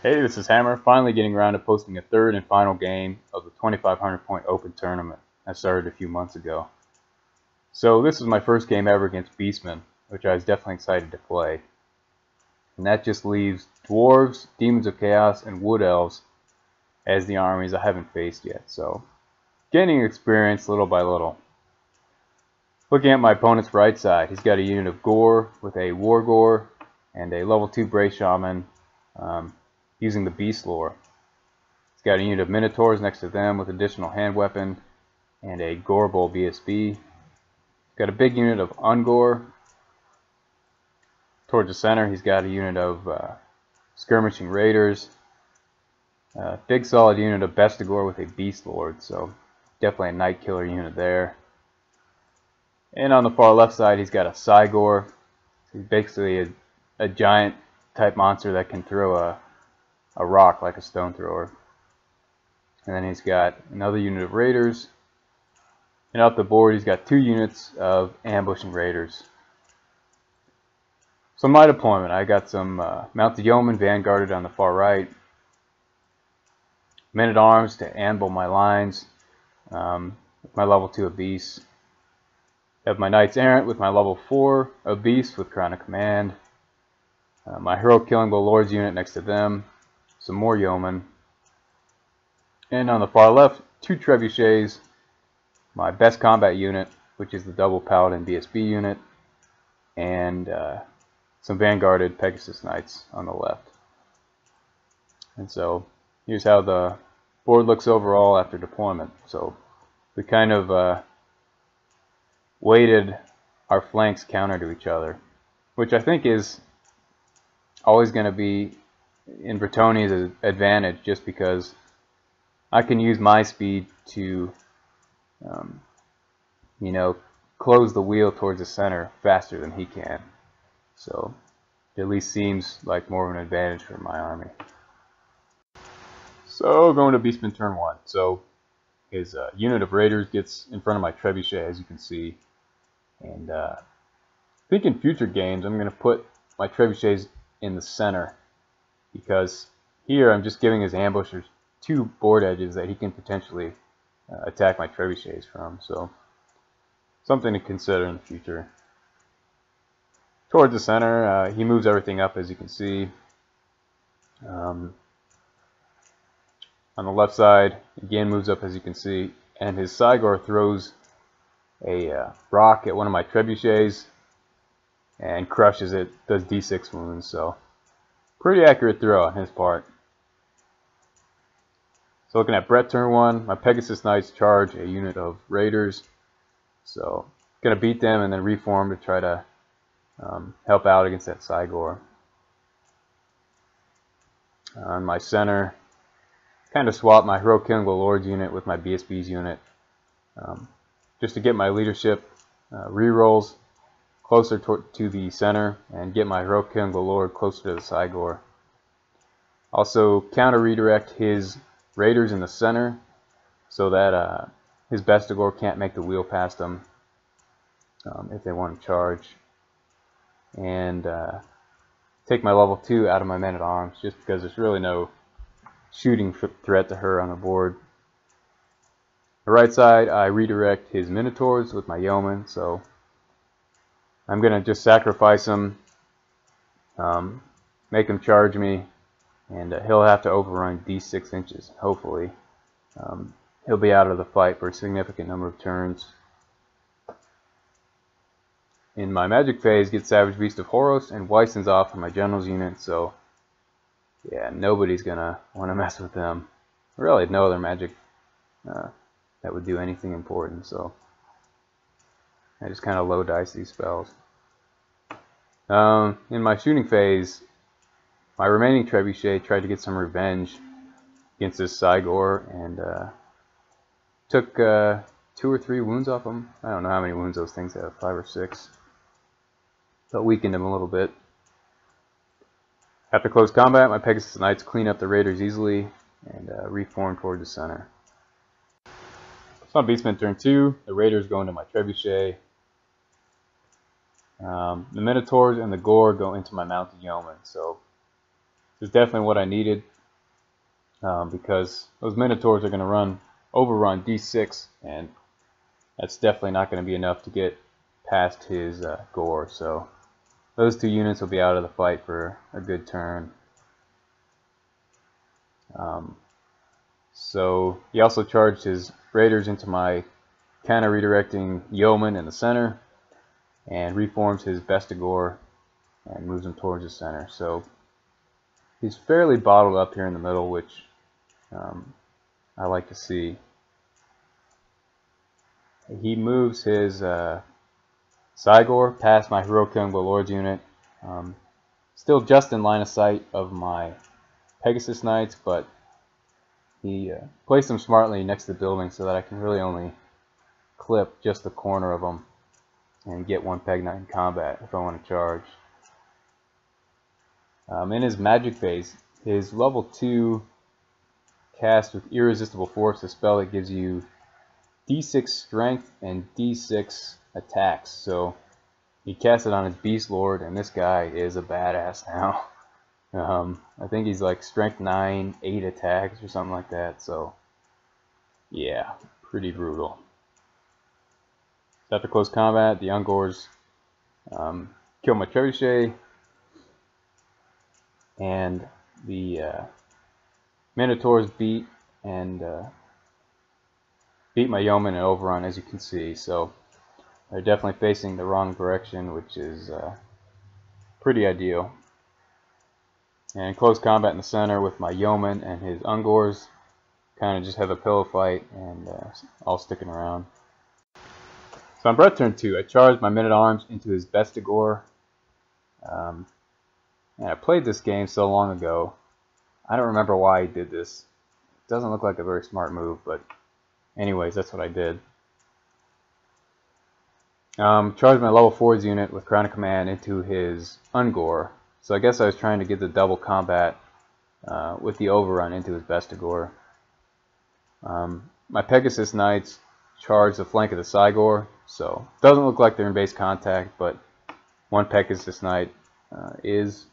Hey, this is Hammer, finally getting around to posting a third and final game of the 2,500 point open tournament that started a few months ago. So this is my first game ever against Beastmen, which I was definitely excited to play. And that just leaves Dwarves, Demons of Chaos, and Wood Elves as the armies I haven't faced yet. So gaining experience little by little. Looking at my opponent's right side, he's got a unit of Gore with a War Gore and a level 2 Bray Shaman. Using the Beast lore. It's got a unit of Minotaurs next to them with additional hand weapon and a Gore Bowl BSB. It's got a big unit of Ungore. Towards the center, he's got a unit of Skirmishing Raiders. Big solid unit of Bestigore with a Beast Lord, so definitely a Night Killer unit there. And on the far left side, he's got a Cygore. He's basically a giant type monster that can throw a rock like a stone thrower. And then he's got another unit of raiders, and off the board he's got 2 units of ambushing raiders. So my deployment, I got some mounted yeomen vanguarded on the far right, men at arms to amble my lines with my level 2 of beasts. I have my knights errant with my level 4 of beasts with crown of command, my hero killing the lords unit next to them, some more yeomen, and on the far left, 2 trebuchets, my best combat unit, which is the double paladin BSB unit, and some vanguarded Pegasus knights on the left. And so here's how the board looks overall after deployment. So we kind of weighted our flanks counter to each other, which I think is always going to be in Bretonnia's advantage, just because I can use my speed to, close the wheel towards the center faster than he can. So it at least seems like more of an advantage for my army. So going to Beastman turn 1. So his unit of raiders gets in front of my trebuchet, as you can see. And I think in future games I'm going to put my trebuchets in the center, because here I'm just giving his ambushers 2 board edges that he can potentially attack my trebuchets from. So something to consider in the future. Towards the center, he moves everything up, as you can see. On the left side, again moves up, as you can see, and his Cygore throws a rock at one of my trebuchets and crushes it, does d6 wounds, so pretty accurate throw on his part. So looking at Brett turn 1, my Pegasus Knights charge a unit of Raiders, so gonna beat them and then reform to try to help out against that Cygore. On my center, kind of swap my Hero Killing the Lords unit with my BSB's unit, just to get my leadership rerolls closer to the center and get my Hero Killing the Lord closer to the Cygore. Also counter redirect his raiders in the center so that his Bestigore can't make the wheel past them if they want to charge. And take my level 2 out of my men at arms, just because there's really no shooting threat to her on the board. The right side, I redirect his Minotaurs with my yeomen, so I'm going to just sacrifice him, make him charge me, and he'll have to overrun d6 inches. Hopefully he'll be out of the fight for a significant number of turns. In my magic phase, get Savage Beast of Horos and Weissens off for my generals unit, so yeah, nobody's going to want to mess with them. Really, no other magic that would do anything important, so I just kind of low dice these spells. In my shooting phase, my remaining trebuchet tried to get some revenge against this Cygore and took 2 or 3 wounds off him. I don't know how many wounds those things have, 5 or 6. So it weakened him a little bit. After close combat, my Pegasus Knights clean up the raiders easily and reform toward the center. So on Beastman turn 2, the raiders go into my trebuchet. The Minotaurs and the Gore go into my mounted yeomen. So this is definitely what I needed. because those Minotaurs are going to overrun D6, and that's definitely not going to be enough to get past his gore. So those two units will be out of the fight for a good turn. So he also charged his raiders into my counter redirecting yeoman in the center, and reforms his Bestigor and moves him towards the center. So he's fairly bottled up here in the middle, which I like to see. He moves his Cygor past my Hero Killing Lord's unit. Still just in line of sight of my Pegasus Knights, but he placed them smartly next to the building so that I can really only clip just the corner of them and get one Peg Knight in combat if I want to charge. In his magic phase, his level 2 cast with Irresistible Force, a spell that gives you D6 strength and D6 attacks. So he cast it on his Beast Lord, and this guy is a badass now. I think he's like strength 9, 8 attacks or something like that. So yeah, pretty brutal. So after close combat, the Ungors kill my Trebuchet, and the Minotaurs beat my yeoman and overrun, as you can see. So they're definitely facing the wrong direction, which is pretty ideal. And close combat in the center with my yeoman and his Ungors, kind of just have a pillow fight and all sticking around. So on Brett turn 2, I charged my Men-at-Arms into his Bestigor. And I played this game so long ago, I don't remember why he did this. It doesn't look like a very smart move, but anyways, that's what I did. Charged my level 4's unit with Crown of Command into his Ungor. So I guess I was trying to get the double combat with the overrun into his Bestigor. My Pegasus Knights charged the flank of the Cygor, so it doesn't look like they're in base contact, but one Pegasus Knight is.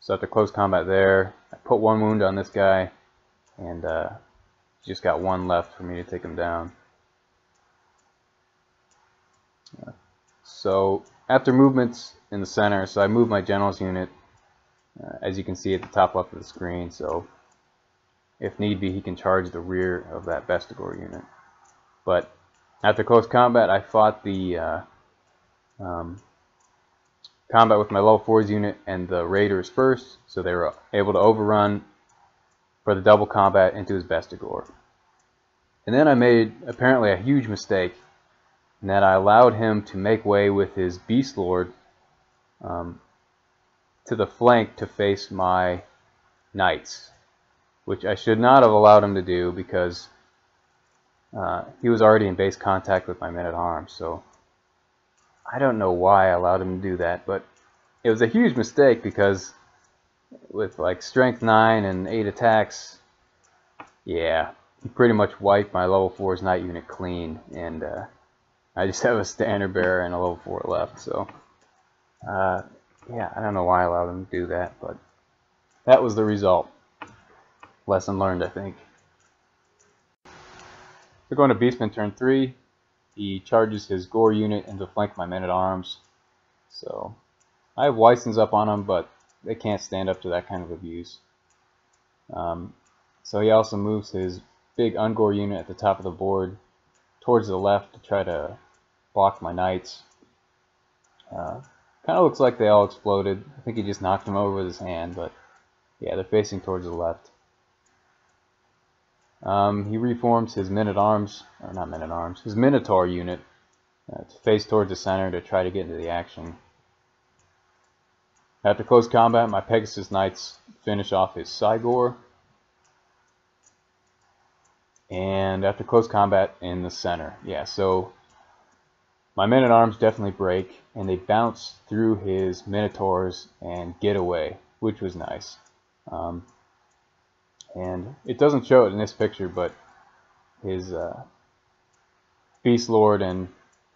So after close combat there, I put one wound on this guy, and just got one left for me to take him down. So after movements in the center, so I moved my general's unit, as you can see at the top left of the screen, so if need be he can charge the rear of that Bestigor unit. But after close combat, I fought the combat with my level 4's unit and the raiders first, so they were able to overrun for the double combat into his Bestigor. And then I made apparently a huge mistake in that I allowed him to make way with his Beast Lord to the flank to face my knights, which I should not have allowed him to do because he was already in base contact with my Men-at-Arms. So I don't know why I allowed him to do that, but it was a huge mistake because with like strength 9 and 8 attacks, yeah, he pretty much wiped my level 4's knight unit clean, and I just have a standard bearer and a level 4 left. So yeah, I don't know why I allowed him to do that, but that was the result. Lesson learned, I think. So going to Beastmen turn 3, he charges his Gore unit into flank my Men-at-Arms. So I have Weissens up on him, but they can't stand up to that kind of abuse. So he also moves his big Ungor unit at the top of the board towards the left to try to block my knights. Kind of looks like they all exploded. I think he just knocked them over with his hand, but yeah, they're facing towards the left. He reforms his Men-at-Arms, or not Men-at-Arms, his Minotaur unit to face towards the center to try to get into the action. After close combat, my Pegasus Knights finish off his Cygor. And after close combat in the center, yeah, so my Men-at-Arms definitely break, and they bounce through his Minotaurs and get away, which was nice. And it doesn't show it in this picture, but his Beast Lord and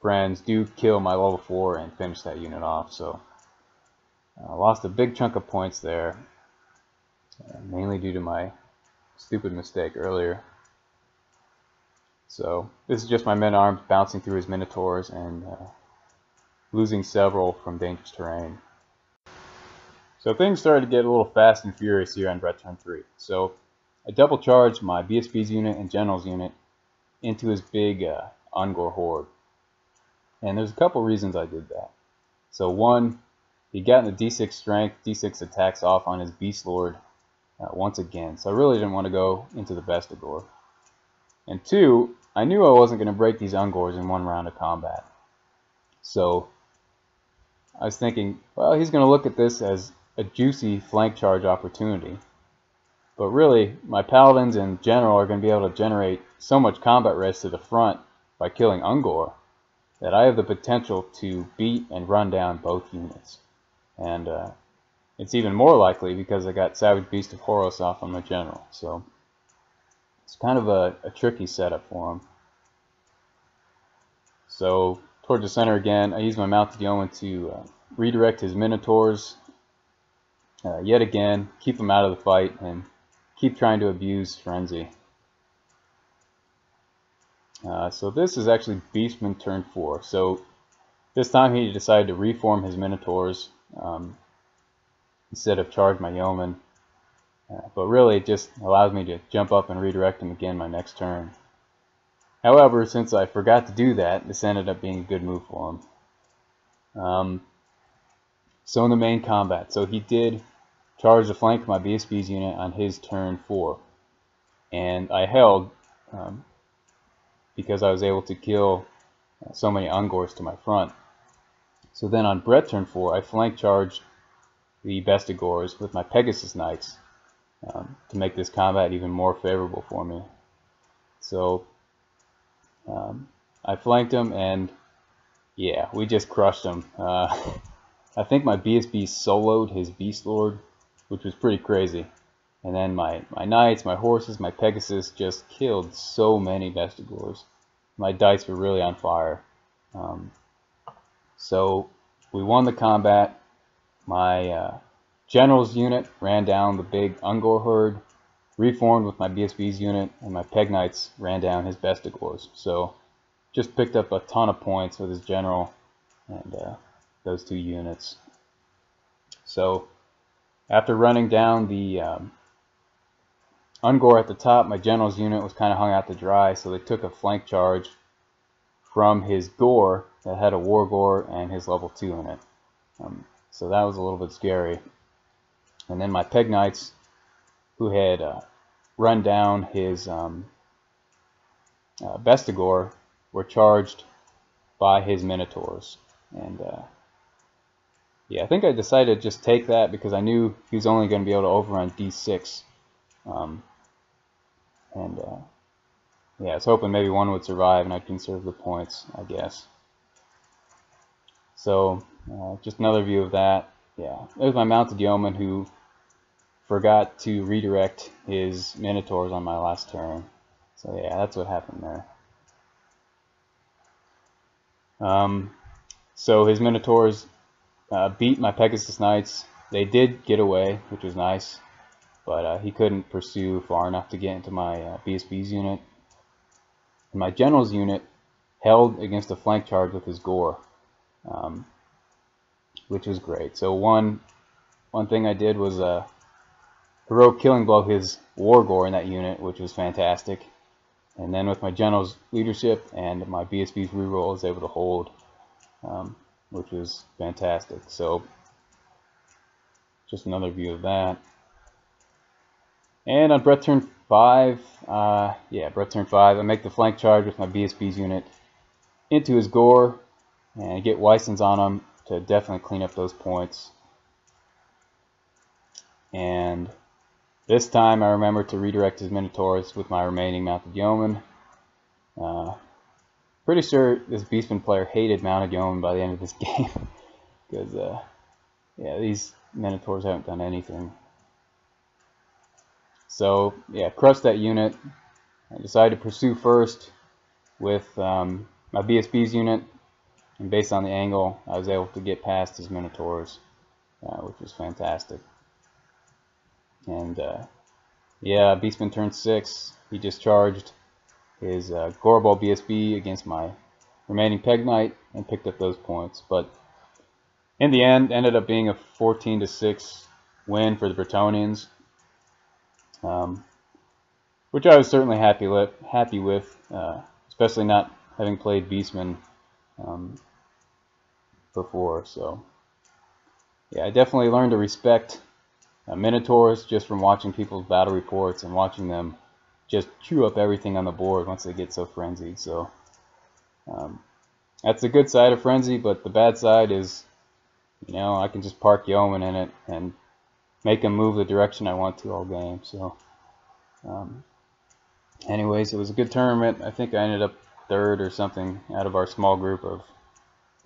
friends do kill my level 4 and finish that unit off. So I lost a big chunk of points there. mainly due to my stupid mistake earlier. So this is just my men-at-arms bouncing through his minotaurs and losing several from dangerous terrain. So things started to get a little fast and furious here on Bretonnia 3. So I double charged my BSB's unit and General's unit into his big Ungor horde. And there's a couple reasons I did that. So one, he got in the D6 strength, D6 attacks off on his Beast Lord once again. So I really didn't want to go into the Vestigor. And two, I knew I wasn't going to break these Ungors in one round of combat. So I was thinking, well, he's going to look at this as a juicy flank charge opportunity. But really, my Paladins and General are going to be able to generate so much combat res to the front by killing Ungor that I have the potential to beat and run down both units. And it's even more likely because I got Savage Beast of Horus off on my General. So it's kind of a tricky setup for him. So towards the center again, I use my Mounted Yeoman to redirect his Minotaurs yet again, keep him out of the fight, and keep trying to abuse Frenzy. So this is actually Beastmen turn 4. So this time he decided to reform his Minotaurs instead of charge my Yeoman. But really it just allows me to jump up and redirect him again my next turn. However, since I forgot to do that, this ended up being a good move for him. So in the main combat, so he did charge the flank of my BSB's unit on his turn 4. And I held because I was able to kill so many Ungors to my front. So then on Brett turn 4, I flank charged the Vestigors with my Pegasus Knights to make this combat even more favorable for me. So I flanked him, and yeah, we just crushed him. I think my BSB soloed his Beast Lord, which was pretty crazy. And then my Knights, my Horses, my Pegasus just killed so many Vestigors. My dice were really on fire. So we won the combat. My General's unit ran down the big Ungor herd, reformed with my BSB's unit, and my Peg Knights ran down his Vestigors. So just picked up a ton of points with his General and those two units. So after running down the Ungor at the top, my General's unit was kind of hung out to dry, so they took a flank charge from his Gore that had a War Gore and his level 2 in it. So that was a little bit scary. And then my Peg Knights, who had run down his Vestigor, were charged by his Minotaurs. And yeah, I think I decided to just take that because I knew he was only going to be able to overrun D6. Yeah, I was hoping maybe one would survive and I'd conserve the points, I guess. So, just another view of that. Yeah, there's my Mounted Yeoman who forgot to redirect his Minotaurs on my last turn. So yeah, that's what happened there. So his Minotaurs beat my Pegasus Knights. They did get away, which was nice, but he couldn't pursue far enough to get into my BSB's unit. And my General's unit held against a flank charge with his Gore, which was great. So one thing I did was heroic killing blow his War Gore in that unit, which was fantastic. And then with my General's leadership and my BSB's reroll, I was able to hold, which was fantastic. So just another view of that. And on Brett turn 5, Brett turn 5, I make the flank charge with my BSB's unit into his Gore and get Weissens on him to definitely clean up those points. And this time I remember to redirect his Minotaurs with my remaining Mounted Yeoman. Pretty sure this Beastman player hated Mounted Yeoman by the end of this game because yeah, these Minotaurs haven't done anything. So yeah, crushed that unit. I decided to pursue first with my BSB's unit, and based on the angle I was able to get past his Minotaurs, which was fantastic. And yeah, Beastman turned 6. He just charged his Gorball BSB against my remaining Peg Knight and picked up those points. But in the end, ended up being a 14-6 win for the Bretonnians, which I was certainly happy with, especially not having played Beastmen before. So yeah, I definitely learned to respect Minotaurs just from watching people's battle reports and watching them just chew up everything on the board once they get so frenzied. So that's the good side of frenzy, but the bad side is, I can just park Yeoman in it and make him move the direction I want to all game. So anyways, it was a good tournament. I think I ended up 3rd or something out of our small group of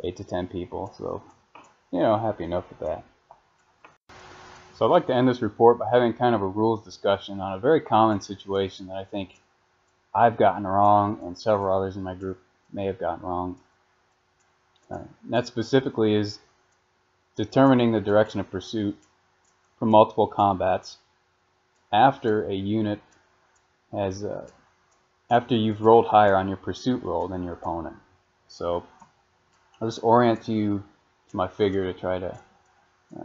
8 to 10 people. So, happy enough with that. So I'd like to end this report by having kind of a rules discussion on a very common situation that I think I've gotten wrong and several others in my group may have gotten wrong. That specifically is determining the direction of pursuit from multiple combats after a unit has, after you've rolled higher on your pursuit roll than your opponent. So I'll just orient you to my figure to try to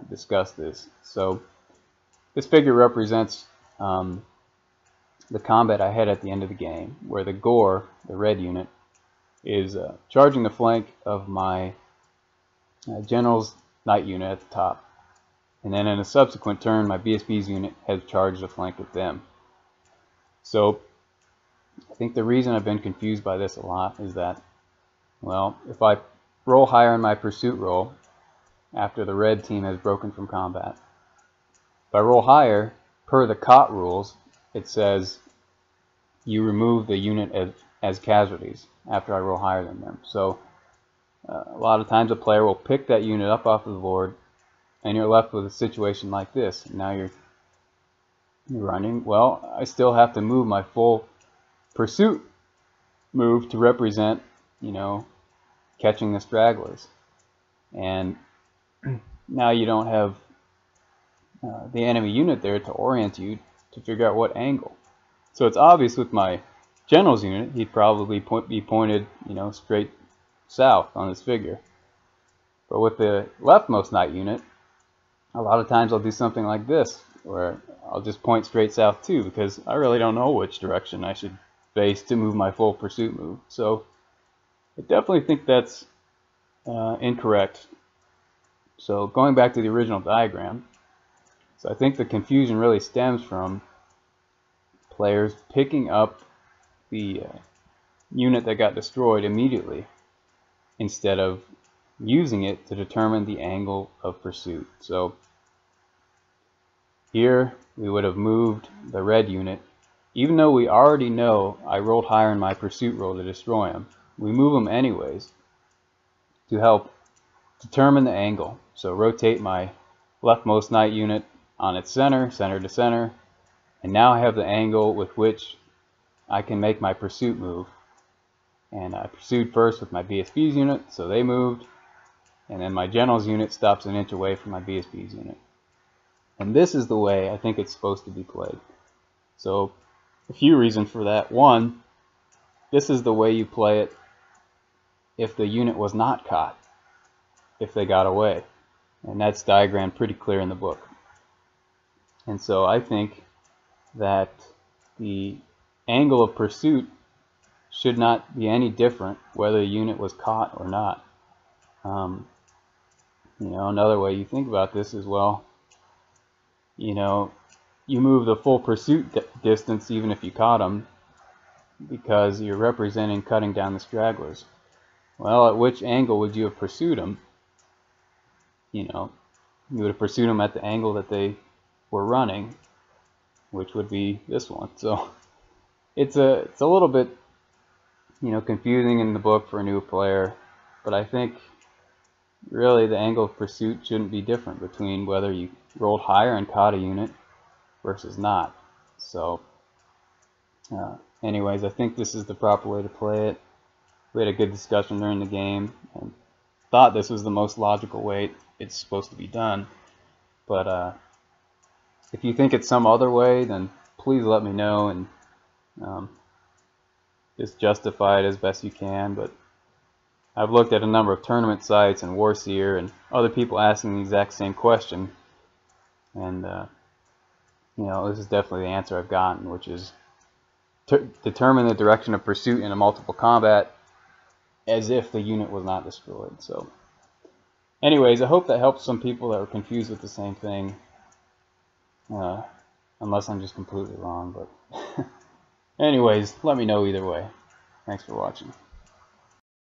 discuss this. So this figure represents the combat I had at the end of the game, where the Gore, the red unit, is charging the flank of my General's Knight unit at the top. And then in a subsequent turn, my BSB's unit has charged the flank of them. So I think the reason I've been confused by this a lot is that, well, if I roll higher in my pursuit roll after the red team has broken from combat, if I roll higher, per the COT rules, it says you remove the unit as casualties after I roll higher than them. So a lot of times a player will pick that unit up off of the board, and you're left with a situation like this. And now you're running. Well, I still have to move my full pursuit move to represent, catching the stragglers. And now you don't have the enemy unit there to orient you to figure out what angle. So it's obvious with my General's unit, he'd probably be pointed, straight south on his figure. But with the leftmost Knight unit, a lot of times I'll do something like this, where I'll just point straight south too, because I really don't know which direction I should face to move my full pursuit move. So I definitely think that's incorrect. So going back to the original diagram, so I think the confusion really stems from players picking up the unit that got destroyed immediately instead of using it to determine the angle of pursuit. So here we would have moved the red unit, even though we already know I rolled higher in my pursuit roll to destroy him. We move him anyways to help determine the angle. So rotate my leftmost Knight unit on its center to center, and now I have the angle with which I can make my pursuit move. And I pursued first with my BSB's unit, so they moved, and then my General's unit stops an inch away from my BSB's unit. And this is the way I think it's supposed to be played. So a few reasons for that. One, this is the way you play it if the unit was not caught, if they got away. And that's diagrammed pretty clear in the book. And so I think that the angle of pursuit should not be any different whether a unit was caught or not. Another way you think about this is, well, you move the full pursuit distance even if you caught them, because you're representing cutting down the stragglers. Well, at which angle would you have pursued them? You would have pursued them at the angle that they were running, which would be this one. So it's a little bit confusing in the book for a new player, but I think really the angle of pursuit shouldn't be different between whether you rolled higher and caught a unit versus not. So anyways, I think this is the proper way to play it. We had a good discussion during the game and thought this was the most logical way it's supposed to be done, but If you think it's some other way, then please let me know and just justify it as best you can. But I've looked at a number of tournament sites and Warseer and other people asking the exact same question, and this is definitely the answer I've gotten, which is determine the direction of pursuit in a multiple combat as if the unit was not destroyed. So anyways, I hope that helps some people that were confused with the same thing, unless I'm just completely wrong. But anyways, let me know either way. Thanks for watching.